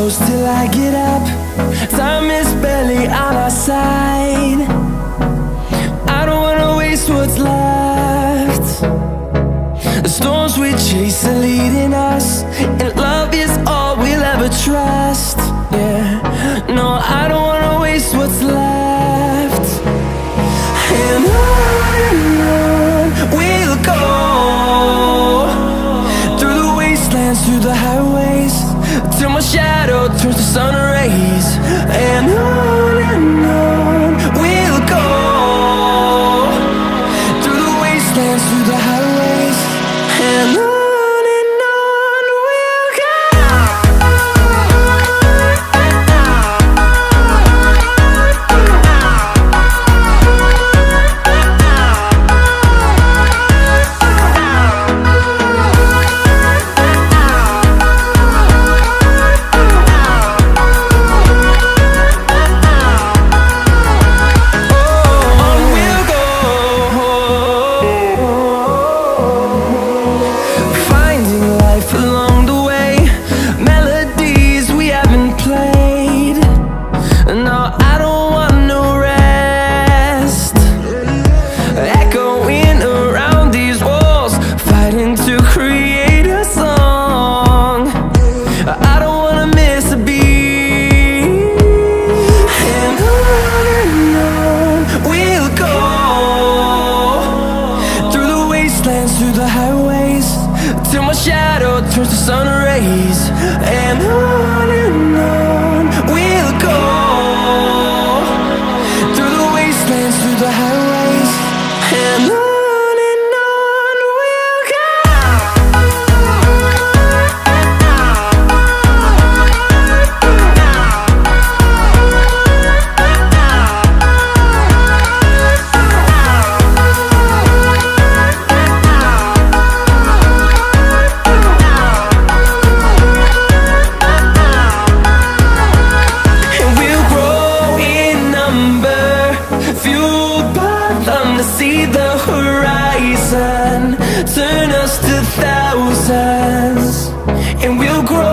close till I get up. Time is barely on our side. I don't wanna waste what's left. The storms we chase are leading us, and love is all we'll ever trust. Yeah, no, I don't wanna waste what's left. And on we'll go, through the wastelands, through the highways, till my shadow turns to sun rays. And on we'll go, through the wastelands, through the highways, and on. Along the way, melodies we haven't played. No, I don't want no rest. Echoing around these walls, fighting to create a song. I don't wanna miss a beat. And on we'll go, through the wastelands, through the highways, till my shadow turns to sun rays. And on we'll go, through the wastelands, through the highways, and on we'll go. See the horizon turn us to thousands, and we'll grow